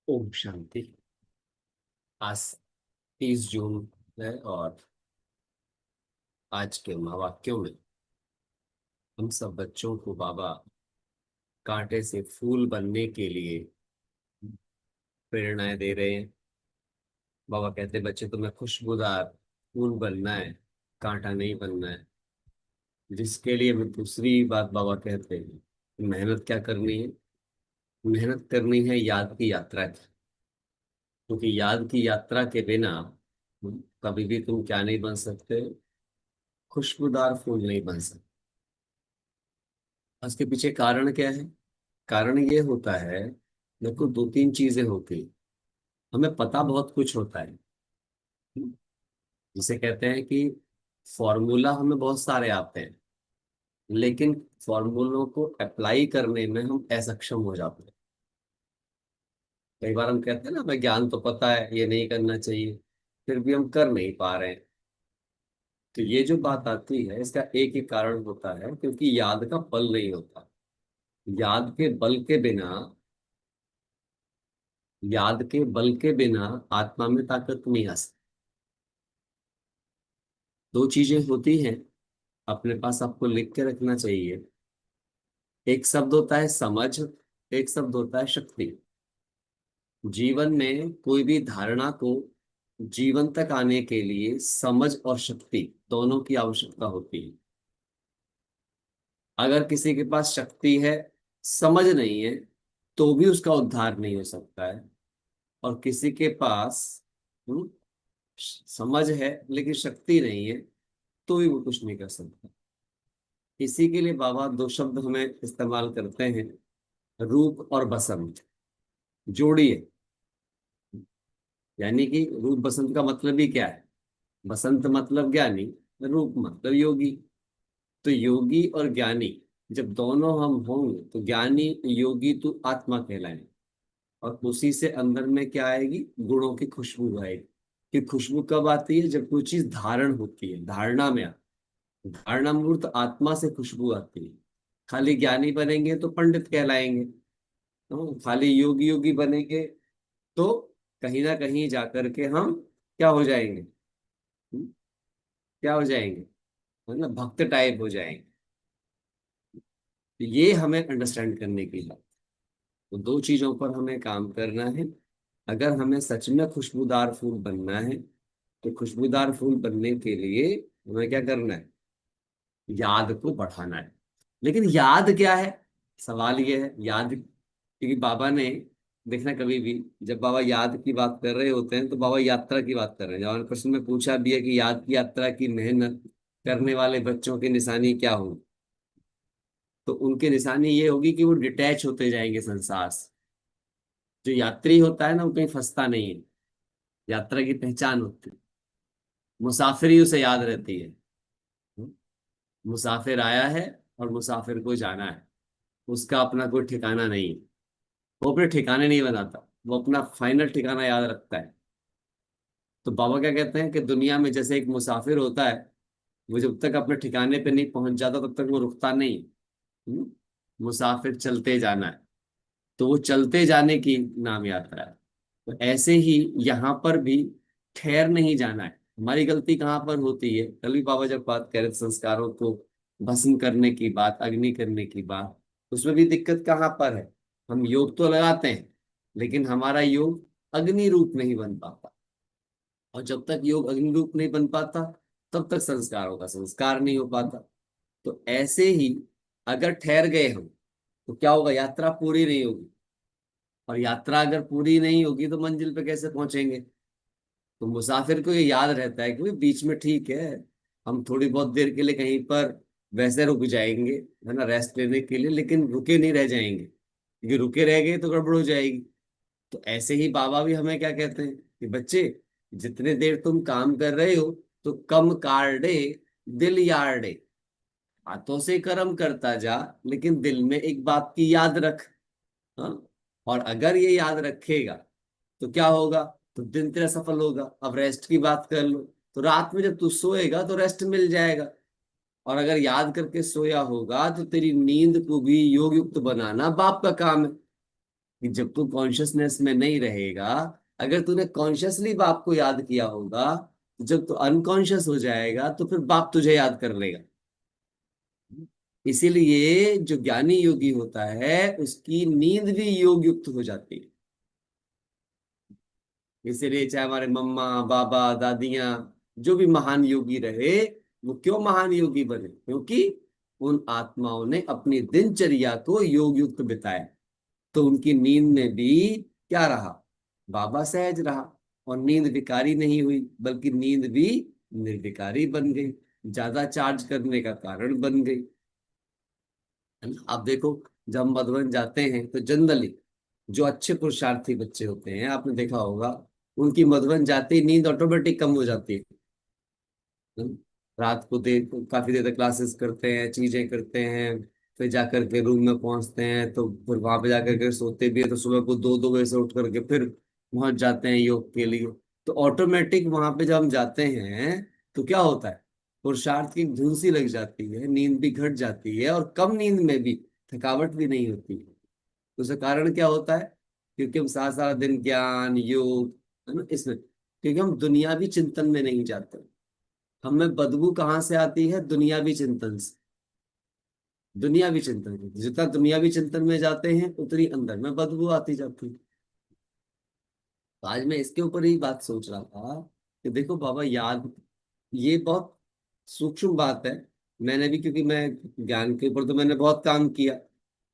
ओम शांति। आज 30 जून है और आज के महावाक्यों में हम सब बच्चों को बाबा कांटे से फूल बनने के लिए प्रेरणाएं दे रहे हैं। बाबा कहते हैं बच्चे तुम्हें खुशबूदार फूल बनना है, कांटा नहीं बनना है। जिसके लिए मैं दूसरी बात बाबा कहते हैं, मेहनत क्या करनी है? मेहनत करनी है याद की यात्रा की। क्योंकि याद की यात्रा के बिना कभी भी तुम क्या नहीं बन सकते? खुशबूदार फूल नहीं बन सकते। उसके पीछे कारण क्या है? कारण ये होता है, देखो दो तीन चीजें होती हैं। हमें पता बहुत कुछ होता है, जिसे कहते हैं कि फॉर्मूला हमें बहुत सारे आते हैं, लेकिन फॉर्मूलों को अप्लाई करने में हम असक्षम हो जाते हैं। कई बार हम कहते हैं ना, हमें ज्ञान तो पता है ये नहीं करना चाहिए, फिर भी हम कर नहीं पा रहे हैं। तो ये जो बात आती है इसका एक ही कारण होता है, क्योंकि याद का बल नहीं होता। याद के बल के बिना याद के बल के बिना आत्मा में ताकत नहीं आ सकती। दो चीजें होती हैं, अपने पास आपको लिख के रखना चाहिए। एक शब्द होता है समझ, एक शब्द होता है शक्ति। जीवन में कोई भी धारणा को जीवन तक आने के लिए समझ और शक्ति दोनों की आवश्यकता होती है। अगर किसी के पास शक्ति है, समझ नहीं है, तो भी उसका उद्धार नहीं हो सकता है। और किसी के पास हम्म, समझ है लेकिन शक्ति नहीं है, तो भी वो कुछ नहीं कर सकता। इसी के लिए बाबा दो शब्द हमें इस्तेमाल करते हैं, रूप और बसंत। जोड़िए। यानी कि रूप बसंत का मतलब ही क्या है? बसंत मतलब ज्ञानी, रूप मतलब योगी। तो योगी और ज्ञानी जब दोनों हम होंगे तो ज्ञानी योगी तो आत्मा कहलाएंगे। और उसी से अंदर में क्या आएगी? गुणों की खुशबू आएगी। कि खुशबू कब आती है? जब कोई चीज धारण होती है, धारणा में धारणा मूर्त आत्मा से खुशबू आती है। खाली ज्ञानी बनेंगे तो पंडित कहलाएंगे, खाली योगी योगी बनेंगे तो कहीं ना कहीं जाकर के हम क्या हो जाएंगे? हम्म, क्या हो जाएंगे? मतलब भक्त टाइप हो जाएंगे। तो ये हमें अंडरस्टैंड करने की है। तो दो चीजों पर हमें काम करना है। अगर हमें सच में खुशबूदार फूल बनना है, तो खुशबूदार फूल बनने के लिए हमें क्या करना है? याद को बढ़ाना है। लेकिन याद क्या है? सवाल ये है याद, क्योंकि बाबा ने देखना, कभी भी जब बाबा याद की बात कर रहे होते हैं तो बाबा यात्रा की बात कर रहे हैं। जवान प्रश्न में पूछा भी है कि याद की यात्रा की मेहनत करने वाले बच्चों की निशानी क्या होगी, तो उनकी निशानी ये होगी कि वो डिटैच होते जाएंगे संसार से। जो यात्री होता है ना, वो कहीं फंसता नहीं है। यात्रा की पहचान होती है, मुसाफिरी उसे याद रहती है। मुसाफिर आया है और मुसाफिर को जाना है। उसका अपना कोई ठिकाना नहीं है। वो अपने ठिकाने नहीं बनाता, वो अपना फाइनल ठिकाना याद रखता है। तो बाबा क्या कहते हैं कि दुनिया में जैसे एक मुसाफिर होता है, वो जब तक अपने ठिकाने पे नहीं पहुंच जाता तब तक वो रुकता नहीं। हम्म? मुसाफिर चलते जाना है, तो वो चलते जाने की नाम यात्रा है। तो ऐसे ही यहाँ पर भी ठहर नहीं जाना है। हमारी गलती कहाँ पर होती है? कल भी बाबा जब बात कर रहे थे संस्कारों को भस्म करने की बात, अग्नि करने की बात, उसमें भी दिक्कत कहाँ पर है? हम योग तो लगाते हैं, लेकिन हमारा योग अग्नि रूप नहीं बन पाता। और जब तक योग अग्नि रूप नहीं बन पाता, तब तक संस्कारों का संस्कार नहीं हो पाता। तो ऐसे ही अगर ठहर गए हम, तो क्या होगा? यात्रा पूरी नहीं होगी। और यात्रा अगर पूरी नहीं होगी तो मंजिल पे कैसे पहुंचेंगे? तो मुसाफिर को ये याद रहता है कि भाई बीच में ठीक है, हम थोड़ी बहुत देर के लिए कहीं पर वैसे रुक जाएंगे, है ना, रेस्ट लेने के लिए, लेकिन रुके नहीं रह जाएंगे, क्योंकि रुके रह गए तो गड़बड़ हो जाएगी। तो ऐसे ही बाबा भी हमें क्या कहते हैं कि बच्चे, जितने देर तुम काम कर रहे हो तो कम कारडे दिल यार्डे। हाथों से कर्म करता जा, लेकिन दिल में एक बात की याद रख। हाँ। और अगर ये याद रखेगा तो क्या होगा? तो दिन तेरा सफल होगा। अब रेस्ट की बात कर लो, तो रात में जब तू सोएगा तो रेस्ट मिल जाएगा। और अगर याद करके सोया होगा तो तेरी नींद को भी योग युक्त बनाना बाप का काम है। कि जब तू कॉन्शियसनेस में नहीं रहेगा, अगर तूने कॉन्शियसली बाप को याद किया होगा, तो जब तू अनकॉन्शियस हो जाएगा तो फिर बाप तुझे याद कर लेगा। इसीलिए जो ज्ञानी योगी होता है उसकी नींद भी योग युक्त हो जाती है। इसीलिए चाहे हमारे मम्मा बाबा दादियां जो भी महान योगी रहे, वो क्यों महान योगी बने? क्योंकि उन आत्माओं ने अपनी दिनचर्या को योग युक्त बिताया। तो उनकी नींद में भी क्या रहा? बाबा सहज रहा। और नींद विकारी नहीं हुई, बल्कि नींद भी निर्विकारी बन गई, ज्यादा चार्ज करने का कारण बन गई। है ना? आप देखो, जब हम मधुबन जाते हैं तो जनरली जो अच्छे पुरुषार्थी बच्चे होते हैं, आपने देखा होगा, उनकी मधुबन जाते ही नींद ऑटोमेटिक कम हो जाती है। रात को देर काफी देर तक क्लासेस करते हैं, चीजें करते हैं, फिर जाकर के रूम में पहुंचते हैं, तो फिर वहां पे जाकर के सोते भी है, तो सुबह को 2-2 बजे से उठ करके फिर पहुंच जाते हैं योग के लिए। तो ऑटोमेटिक वहां पे जब हम जाते हैं तो क्या होता है? पुरुषार्थ की धुन सी लग जाती है, नींद भी घट जाती है, और कम नींद में भी थकावट भी नहीं होती है। तो उसका कारण क्या होता है? क्योंकि हम सारा सारा दिन ज्ञान योग, है ना, इसमें, क्योंकि हम दुनियावी चिंतन में नहीं जाते। हमें बदबू कहाँ से आती है? दुनियावी चिंतन से। दुनियावी चिंतन से जितना दुनियावी चिंतन में जाते हैं उतनी अंदर में बदबू आती जाती है। तो आज मैं इसके ऊपर ही बात सोच रहा था कि देखो बाबा, याद ये बहुत सूक्ष्म बात है। मैंने भी, क्योंकि मैं ज्ञान के ऊपर तो मैंने बहुत काम किया,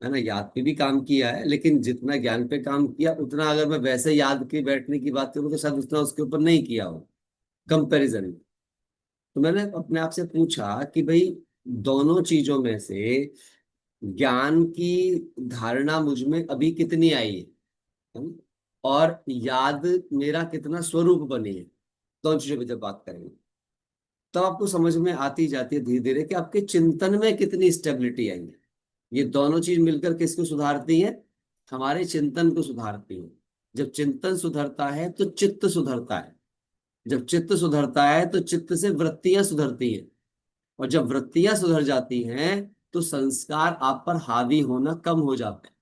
है ना, याद पे भी काम किया है, लेकिन जितना ज्ञान पे काम किया उतना अगर मैं वैसे याद के बैठने की बात करूँ तो शायद उतना उसके ऊपर नहीं किया हो कंपैरिजन। तो मैंने अपने आप से पूछा कि भाई, दोनों चीजों में से ज्ञान की धारणा मुझ में अभी कितनी आई है ना? और याद मेरा कितना स्वरूप बनी है, दोनों चीजों पे जब बात करेंगे तो आपको समझ में आती जाती है धीरे धीरे कि आपके चिंतन में कितनी स्टेबिलिटी आई है। ये दोनों चीज मिलकर किसको सुधारती है? हमारे चिंतन को सुधारती है। जब चिंतन सुधरता है तो चित्त सुधरता है। जब चित्त सुधरता है तो चित्त से वृत्तियां सुधरती हैं। और जब वृत्तियां सुधर जाती हैं तो संस्कार आप पर हावी होना कम हो जाते हैं।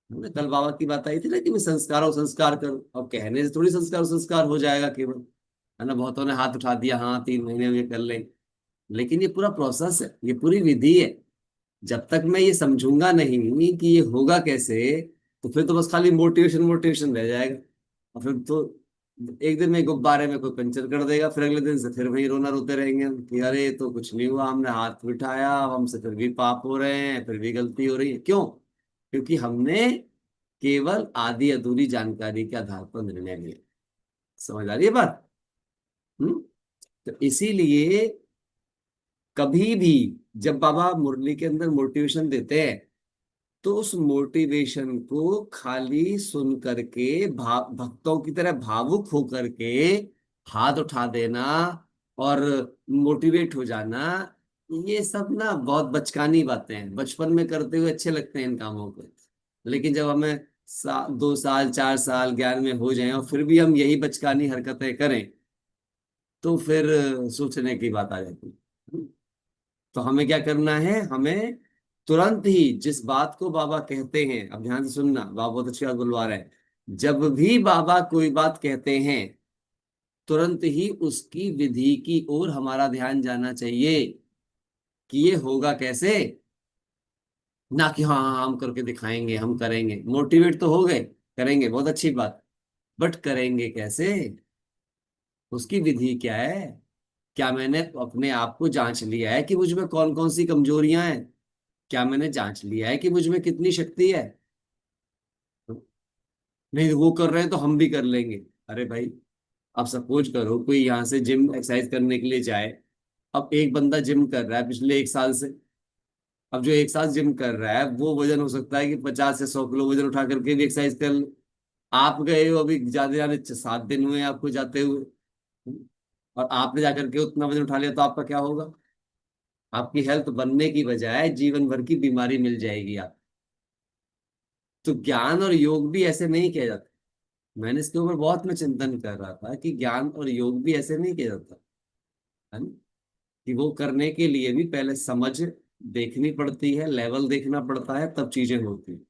हमने कल बाबा की बात आई थी ना कि मैं संस्कार करूं, अब कहने से थोड़ी संस्कार संस्कार हो जाएगा केवल। है ना, बहुतों ने हाथ उठा दिया, हाँ 3 महीने में ये कर लें। लेकिन ये पूरा प्रोसेस है, ये पूरी विधि है। जब तक मैं ये समझूंगा नहीं कि ये होगा कैसे, तो फिर तो बस खाली मोटिवेशन मोटिवेशन रह जाएगा। और फिर तो एक दिन में गुब्बारे में कोई पंचर कर देगा, फिर अगले दिन से फिर वही रोना रोते रहेंगे हम कि अरे तो कुछ नहीं हुआ, हमने हाथ उठाया, अब हमसे फिर भी पाप हो रहे हैं, फिर भी गलती हो रही है। क्यों? क्योंकि हमने केवल आधी अधूरी जानकारी के आधार पर निर्णय लिया। समझ आ रही है बात? हम्म। तो इसीलिए कभी भी जब बाबा मुरली के अंदर मोटिवेशन देते हैं, तो उस मोटिवेशन को खाली सुन करके भक्तों की तरह भावुक होकर के हाथ उठा देना और मोटिवेट हो जाना, ये सब ना बहुत बचकानी बातें हैं। बचपन में करते हुए अच्छे लगते हैं इन कामों को, लेकिन जब हमें 2 साल 4 साल ज्ञान में हो जाएं और फिर भी हम यही बचकानी हरकतें करें, तो फिर सोचने की बात आ जाती है। तो हमें क्या करना है? हमें तुरंत ही जिस बात को बाबा कहते हैं, अब ध्यान से सुनना, बाबा बहुत अच्छी बात बुलवा रहे हैं। जब भी बाबा कोई बात कहते हैं, तुरंत ही उसकी विधि की ओर हमारा ध्यान जाना चाहिए कि ये होगा कैसे। ना कि हाँ हाँ हम करके दिखाएंगे, हम करेंगे, मोटिवेट तो हो गए, करेंगे, बहुत अच्छी बात, बट करेंगे कैसे? उसकी विधि क्या है? क्या मैंने अपने आप को जांच लिया है कि मुझ में कौन कौन सी कमजोरियां हैं? क्या मैंने जांच लिया है कि मुझ में कितनी शक्ति है? नहीं, वो कर रहे हैं तो हम भी कर लेंगे। अरे भाई, अब सपोज करो कोई यहाँ से जिम एक्सरसाइज करने के लिए जाए। अब एक बंदा जिम कर रहा है पिछले 1 साल से। अब जो 1 साल जिम कर रहा है वो वजन हो सकता है कि 50 से 100 किलो वजन उठा करके भी एक्सरसाइज कर ले। आप गए हो अभी, जाते जाते 7 दिन हुए आपको जाते हुए, और आपने जाकर के उतना वजन उठा लिया, तो आपका क्या होगा? आपकी हेल्थ बनने की बजाय जीवन भर की बीमारी मिल जाएगी आप। तो ज्ञान और योग भी ऐसे नहीं किया जाता। मैंने इसके ऊपर बहुत मैं चिंतन कर रहा था कि ज्ञान और योग भी ऐसे नहीं किया जाता, है ना, कि वो करने के लिए भी पहले समझ देखनी पड़ती है, लेवल देखना पड़ता है, तब चीजें होती हैं।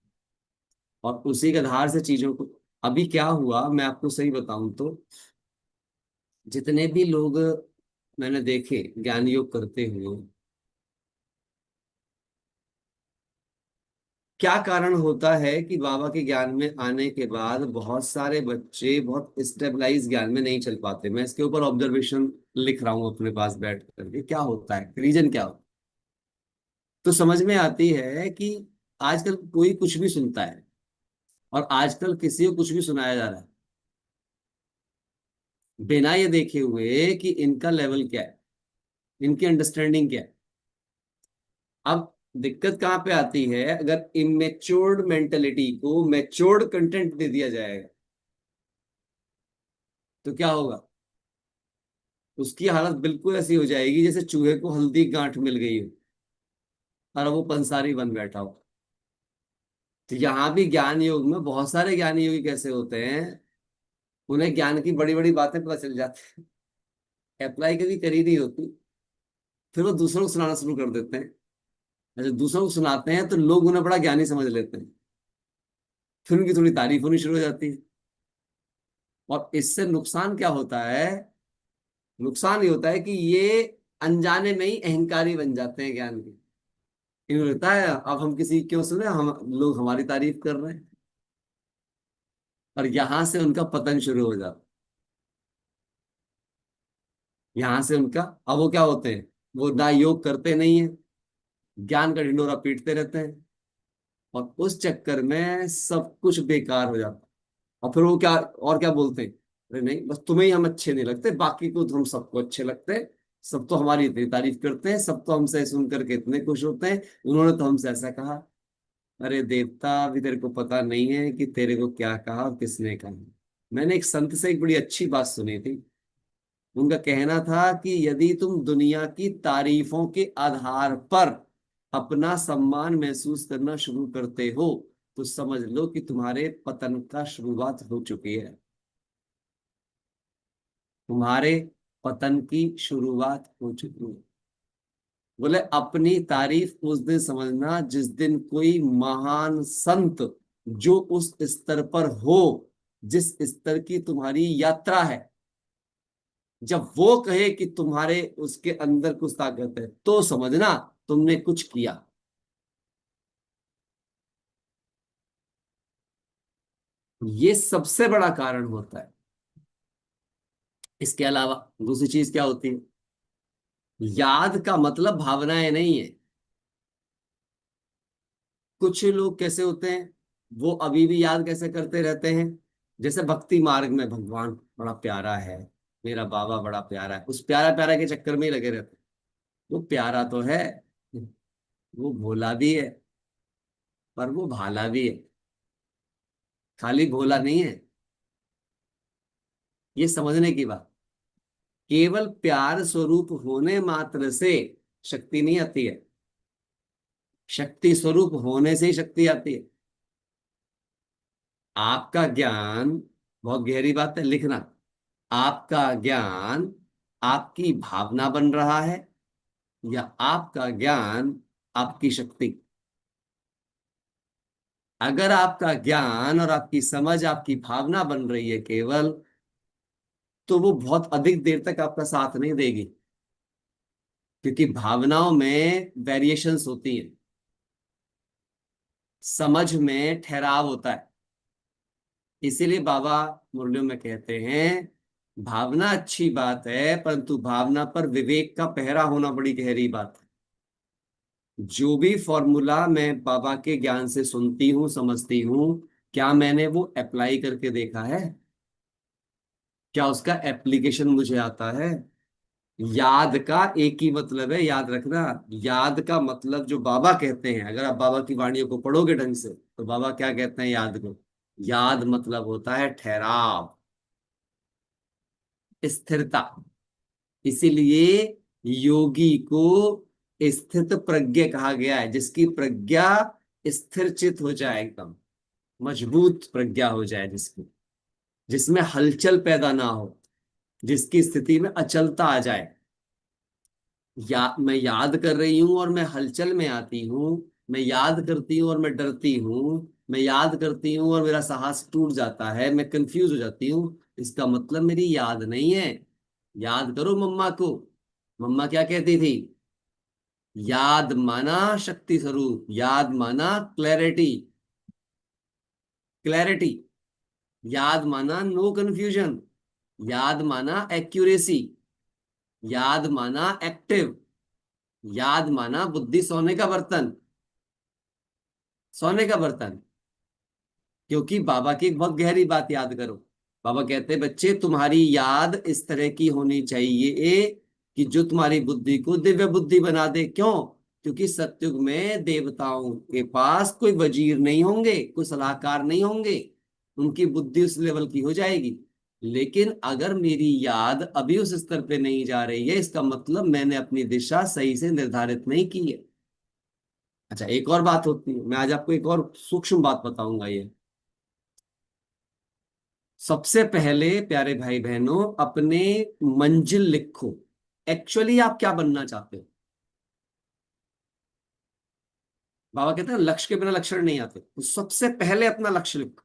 और उसी के आधार से चीजों को, अभी क्या हुआ मैं आपको सही बताऊं तो, जितने भी लोग मैंने देखे ज्ञान योग करते हुए, क्या कारण होता है कि बाबा के ज्ञान में आने के बाद बहुत सारे बच्चे बहुत स्टेबलाइज ज्ञान में नहीं चल पाते। मैं इसके ऊपर ऑब्जर्वेशन लिख रहा हूँ अपने पास बैठ करके, क्या होता है, रीजन क्या होता है। तो समझ में आती है कि आजकल कोई कुछ भी सुनता है, और आजकल किसी को कुछ भी सुनाया जा रहा है बिना ये देखे हुए कि इनका लेवल क्या है, इनकी अंडरस्टैंडिंग क्या है। अब दिक्कत कहाँ पे आती है, अगर इमेच्योर्ड मेंटेलिटी को मैच्योर्ड कंटेंट दे दिया जाएगा तो क्या होगा, उसकी हालत बिल्कुल ऐसी हो जाएगी जैसे चूहे को हल्दी गांठ मिल गई हो और वो पंसारी बन बैठा हो। तो यहाँ भी ज्ञान योग में बहुत सारे ज्ञानी योगी कैसे होते हैं, उन्हें ज्ञान की बड़ी बड़ी बातें पता चल जाती है, अप्लाई कभी करी नहीं होती, फिर वो दूसरों को सुनाना शुरू कर देते हैं। अच्छा, दूसरों को सुनाते हैं तो लोग उन्हें बड़ा ज्ञानी समझ लेते हैं, फिर उनकी थोड़ी तारीफ होनी शुरू हो जाती है। और इससे नुकसान क्या होता है, नुकसान ये होता है कि ये अनजाने में ही अहंकारी बन जाते हैं ज्ञान के। इन्हें लगता है अब हम किसी क्यों सुने, हम लोग हमारी तारीफ कर रहे हैं, और यहां से उनका पतन शुरू हो जाता है। यहां से उनका, अब वो क्या होते हैं, वो ना योग करते नहीं है, ज्ञान का ढिंडोरा पीटते रहते हैं, और उस चक्कर में सब कुछ बेकार हो जाता है। और फिर वो क्या, और क्या बोलते हैं, अरे नहीं बस तुम्हें ही हम अच्छे नहीं लगते, बाकी को तो हम सबको अच्छे लगते हैं, सब तो हमारी इतनी तारीफ करते हैं, सब तो हमसे सुन करके इतने खुश होते हैं, उन्होंने तो हमसे ऐसा कहा। अरे देवता, अभी तेरे को पता नहीं है कि तेरे को क्या कहा और किसने कहा। मैंने एक संत से एक बड़ी अच्छी बात सुनी थी। उनका कहना था कि यदि तुम दुनिया की तारीफों के आधार पर अपना सम्मान महसूस करना शुरू करते हो तो समझ लो कि तुम्हारे पतन का शुरुआत हो चुकी है, तुम्हारे पतन की शुरुआत हो चुकी है। बोले अपनी तारीफ उस दिन समझना जिस दिन कोई महान संत, जो उस स्तर पर हो जिस स्तर की तुम्हारी यात्रा है, जब वो कहे कि तुम्हारे उसके अंदर कुछ ताकत है तो समझना तुमने कुछ किया। ये सबसे बड़ा कारण होता है। इसके अलावा दूसरी चीज क्या होती है, याद का मतलब भावनाएं नहीं है। कुछ लोग कैसे होते हैं, वो अभी भी याद कैसे करते रहते हैं, जैसे भक्ति मार्ग में भगवान बड़ा प्यारा है, मेरा बाबा बड़ा प्यारा है, उस प्यारा प्यारा के चक्कर में ही लगे रहते हैं। वो प्यारा तो है, वो भोला भी है, पर वो भाला भी है, खाली भोला नहीं है। ये समझने की बात, केवल प्यार स्वरूप होने मात्र से शक्ति नहीं आती है, शक्ति स्वरूप होने से ही शक्ति आती है। आपका ज्ञान, बहुत गहरी बात है, लिखना, आपका ज्ञान आपकी भावना बन रहा है या आपका ज्ञान आपकी शक्ति। अगर आपका ज्ञान और आपकी समझ आपकी भावना बन रही है केवल, तो वो बहुत अधिक देर तक आपका साथ नहीं देगी, क्योंकि भावनाओं में वेरिएशंस होती हैं, समझ में ठहराव होता है। इसीलिए बाबा मुरलियों में कहते हैं भावना अच्छी बात है, परंतु भावना पर विवेक का पहरा होना बड़ी गहरी बात है। जो भी फॉर्मूला मैं बाबा के ज्ञान से सुनती हूँ समझती हूँ, क्या मैंने वो अप्लाई करके देखा है, क्या उसका एप्लीकेशन मुझे आता है। याद का एक ही मतलब है, याद रखना, याद का मतलब जो बाबा कहते हैं, अगर आप बाबा की वाणियों को पढ़ोगे ढंग से तो बाबा क्या कहते हैं याद को, याद मतलब होता है ठहराव, स्थिरता। इसीलिए योगी को स्थित प्रज्ञ कहा गया है, जिसकी प्रज्ञा स्थिर चित हो जाए, एकदम मजबूत प्रज्ञा हो जाए, जिसकी, जिसमें हलचल पैदा ना हो, जिसकी स्थिति में अचलता आ जाए। या मैं याद कर रही हूं और मैं हलचल में आती हूँ, मैं याद करती हूँ और मैं डरती हूँ, मैं याद करती हूँ और मेरा साहस टूट जाता है, मैं कंफ्यूज हो जाती हूँ, इसका मतलब मेरी याद नहीं है। याद करो मम्मा को। मम्मा क्या कहती थी? याद माना शक्ति स्वरूप, याद माना क्लैरिटी, क्लैरिटी। याद माना नो कंफ्यूजन, याद माना एक्यूरेसी, याद माना एक्टिव, याद माना बुद्धि सोने का बर्तन, सोने का बर्तन। क्योंकि बाबा की एक बहुत गहरी बात याद करो। बाबा कहते हैं बच्चे तुम्हारी याद इस तरह की होनी चाहिए कि जो तुम्हारी बुद्धि को दिव्य बुद्धि बना दे। क्यों? क्योंकि सतयुग में देवताओं के पास कोई वजीर नहीं होंगे, कोई सलाहकार नहीं होंगे, उनकी बुद्धि उस लेवल की हो जाएगी। लेकिन अगर मेरी याद अभी उस स्तर पे नहीं जा रही है, इसका मतलब मैंने अपनी दिशा सही से निर्धारित नहीं की है। अच्छा, एक और बात होती है, मैं आज आपको एक और सूक्ष्म बात बताऊंगा। ये सबसे पहले प्यारे भाई बहनों, अपने मंजिल लिखो। एक्चुअली आप क्या बनना चाहते हो? बाबा कहते हैं लक्ष्य के बिना लक्षण नहीं आते। तो सबसे पहले अपना लक्ष्य लिखो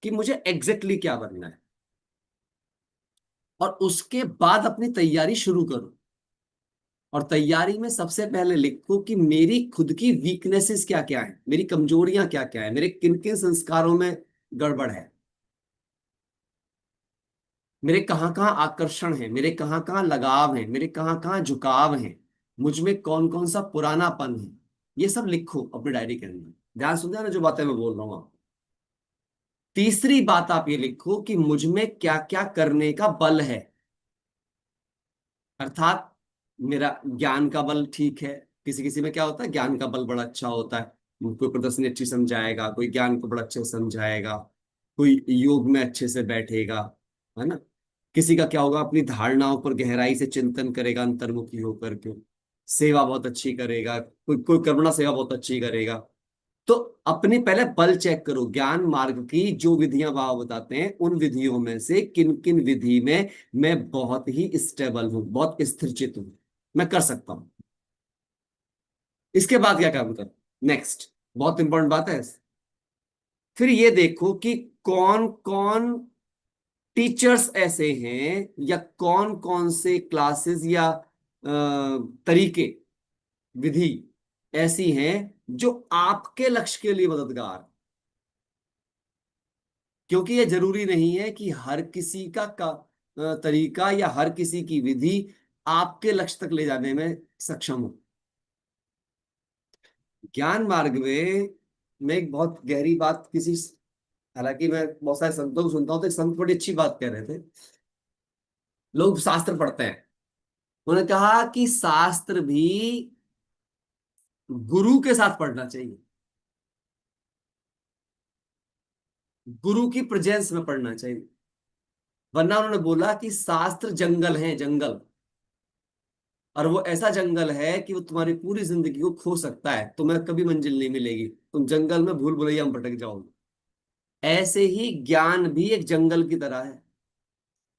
कि मुझे एग्जैक्टली क्या बनना है, और उसके बाद अपनी तैयारी शुरू करो। और तैयारी में सबसे पहले लिखो कि मेरी खुद की वीकनेसेस क्या क्या है, मेरी कमजोरियां क्या क्या है, मेरे किन किन संस्कारों में गड़बड़ है, मेरे कहाँ कहाँ आकर्षण है, मेरे कहाँ कहाँ लगाव है, मेरे कहाँ कहाँ झुकाव है, मुझ में कौन कौन सा पुरानापन है। ये सब लिखो अपनी डायरी के अंदर। ध्यान सुन ना जो बातें मैं बोल रहा हूँ आप। तीसरी बात आप ये लिखो कि मुझ में क्या क्या करने का बल है। अर्थात मेरा ज्ञान का बल ठीक है। किसी किसी में क्या होता है, ज्ञान का बल बड़ा अच्छा होता है, कोई प्रदर्शनी अच्छी समझाएगा, कोई ज्ञान को बड़ा अच्छे से समझाएगा, कोई योग में अच्छे से बैठेगा, है ना। किसी का क्या होगा, अपनी धारणाओं पर गहराई से चिंतन करेगा अंतर्मुखी होकर के, सेवा बहुत अच्छी करेगा, कोई कोई करुणा सेवा बहुत अच्छी करेगा। तो अपने पहले बल चेक करो, ज्ञान मार्ग की जो विधियां बाबा बताते हैं उन विधियों में से किन किन विधि में मैं बहुत ही स्टेबल हूं, बहुत स्थिरचित हूं, मैं कर सकता हूं। इसके बाद क्या काम कर, नेक्स्ट बहुत इंपॉर्टेंट बात है। फिर ये देखो कि कौन कौन टीचर्स ऐसे हैं, या कौन कौन से क्लासेस या तरीके, विधि ऐसी हैं जो आपके लक्ष्य के लिए मददगार। क्योंकि ये जरूरी नहीं है कि हर किसी का तरीका या हर किसी की विधि आपके लक्ष्य तक ले जाने में सक्षम हो। ज्ञान मार्ग में मैं एक बहुत गहरी बात किसी, हालांकि मैं बहुत सारे संतों को सुनता हूं, तो एक संत बड़ी अच्छी बात कह रहे थे। लोग शास्त्र पढ़ते हैं, उन्होंने कहा कि शास्त्र भी गुरु के साथ पढ़ना चाहिए, गुरु की प्रेजेंस में पढ़ना चाहिए। वरना उन्होंने बोला कि शास्त्र जंगल है, जंगल, और वो ऐसा जंगल है कि वो तुम्हारी पूरी जिंदगी को खो सकता है, तुम्हें कभी मंजिल नहीं मिलेगी, तुम जंगल में भूल भुलैया में भटक जाओगे। ऐसे ही ज्ञान भी एक जंगल की तरह है।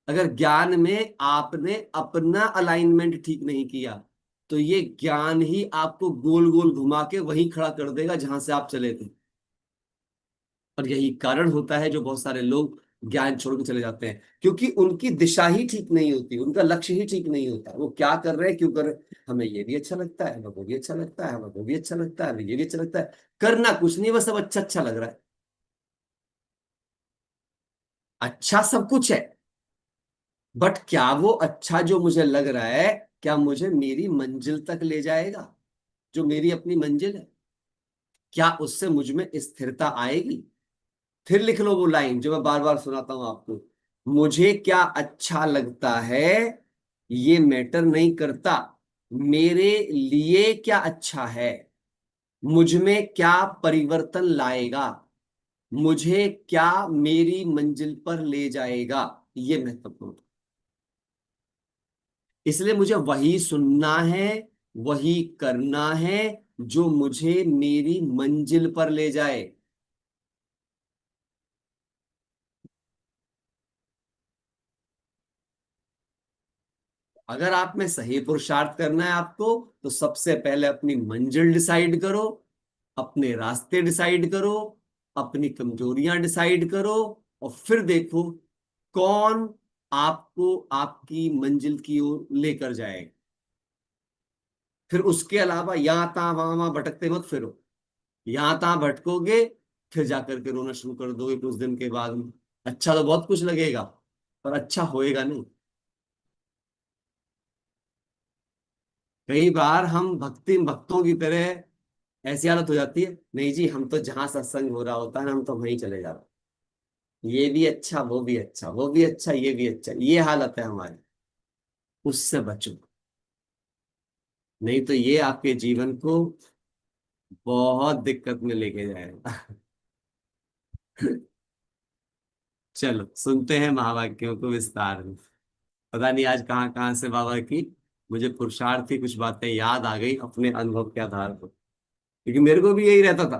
अगर ज्ञान में आपने अपना अलाइनमेंट ठीक नहीं किया, तो ये ज्ञान ही आपको गोल गोल घुमा के वहीं खड़ा कर देगा जहां से आप चले थे। और यही कारण होता है जो बहुत सारे लोग ज्ञान छोड़ के चले जाते हैं, क्योंकि उनकी दिशा ही ठीक नहीं होती, उनका लक्ष्य ही ठीक नहीं होता, वो क्या कर रहे हैं, क्यों कर रहे हैं। हमें ये भी अच्छा लगता है, हमें वो भी अच्छा लगता है, हमें वो भी अच्छा लगता है, हमें ये भी अच्छा लगता है, करना कुछ नहीं, बस सब अच्छा अच्छा लग रहा है। अच्छा सब कुछ है, बट क्या वो अच्छा जो मुझे लग रहा है, क्या मुझे मेरी मंजिल तक ले जाएगा, जो मेरी अपनी मंजिल है, क्या उससे मुझ में स्थिरता आएगी। फिर लिख लो वो लाइन जो मैं बार बार सुनाता हूं आपको, मुझे क्या अच्छा लगता है ये मैटर नहीं करता, मेरे लिए क्या अच्छा है, मुझ में क्या परिवर्तन लाएगा, मुझे क्या मेरी मंजिल पर ले जाएगा, ये महत्वपूर्ण। इसलिए मुझे वही सुनना है, वही करना है जो मुझे मेरी मंजिल पर ले जाए। अगर आप में सही पुरुषार्थ करना है आपको, तो सबसे पहले अपनी मंजिल डिसाइड करो, अपने रास्ते डिसाइड करो, अपनी कमजोरियां डिसाइड करो, और फिर देखो कौन आपको आपकी मंजिल की ओर लेकर जाएगा। फिर उसके अलावा यहां तहां वहां वहां भटकते मत फिरो। यहां तहां भटकोगे, फिर जाकर के रोना शुरू कर दोगे कुछ दिन के बाद में। अच्छा तो बहुत कुछ लगेगा, पर अच्छा होएगा नहीं। कई बार हम भक्तों की तरह ऐसी हालत हो जाती है, नहीं जी हम तो जहां सत्संग हो रहा होता है ना, हम तो वहीं चले जाते हैं। ये भी अच्छा, वो भी अच्छा, वो भी अच्छा, ये भी अच्छा, ये हालत है हमारी। उससे बचो, नहीं तो ये आपके जीवन को बहुत दिक्कत में लेके जाएगा। चलो सुनते हैं महावाक्यों को विस्तार में। पता नहीं आज कहाँ कहाँ से बाबा की मुझे पुरुषार्थ की कुछ बातें याद आ गई अपने अनुभव के आधार पर, क्योंकि मेरे को भी यही रहता था।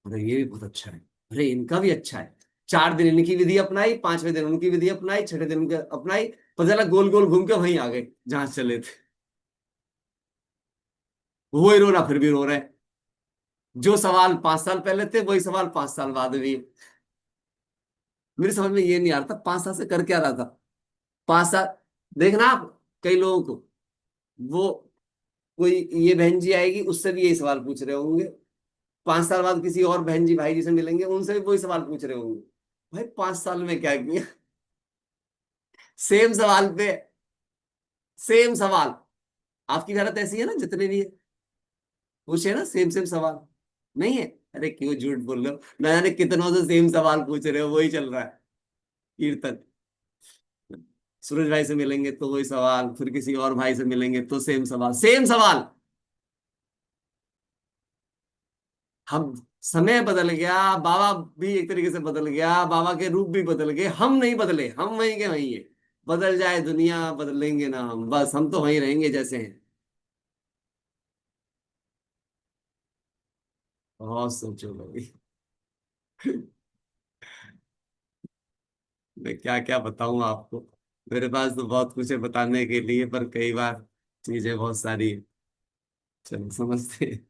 अरे ये भी बहुत अच्छा है, अरे इनका भी अच्छा है। 4 दिन इनकी विधि अपनाई, 5वें दिन उनकी विधि अपनाई, 6ठे दिन उनकी अपनाई, पता चला गोल गोल घूम के वहीं आ गए जहां से चले थे। वो ही रो रहा, फिर भी रो रहे हैं। जो सवाल 5 साल पहले थे वही सवाल 5 साल बाद भी है। मेरी समझ में ये नहीं आ रहा था 5 साल से कर क्या रहा था। 5 साल, देखना आप कई लोगों को, वो कोई ये बहन जी आएगी उससे भी यही सवाल पूछ रहे होंगे, 5 साल बाद किसी और बहन जी भाई जी से मिलेंगे उनसे भी वही सवाल पूछ रहे होंगे। भाई 5 साल में क्या किया? सेम सवाल पे सेम सवाल। आपकी हालत ऐसी है ना, जितने भी है पूछे ना सेम सेम सवाल, नहीं है? अरे क्यों झूठ बोल रहे हो, ना जाने कितनों से सेम सवाल पूछ रहे हो, वही चल रहा है कीर्तन। सूरज भाई से मिलेंगे तो वही सवाल, फिर किसी और भाई से मिलेंगे तो सेम सवाल, सेम सवाल। हम, समय बदल गया, बाबा भी एक तरीके से बदल गया, बाबा के रूप भी बदल गए, हम नहीं बदले, हम वहीं के वहीं है। बदल जाए दुनिया बदलेंगे ना हम, बस हम तो वहीं रहेंगे जैसे हैं। बहुत सोचो भाई। मैं क्या क्या बताऊं आपको, मेरे पास तो बहुत कुछ है बताने के लिए, पर कई बार चीजें बहुत सारी, चलो समझते हैं।